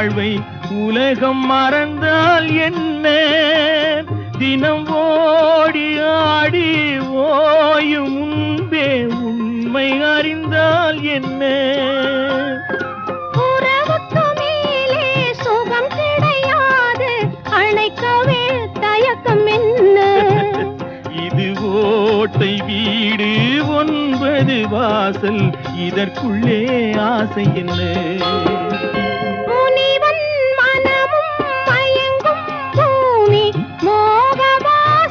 வாழ்வை உலகம் மறந்தால் என்ன? தினம் ஓடி ஆடி ஓயும் முன்பே உண்மை அறிந்தால் என்ன? உறவுக்கு மேலே சுகம் கிடையாது, அணைக்கவே தயக்கம் என்ன? இது ஓட்டை வீடு 9 வாசல், இதற்குள்ளே ஆசை என்ன?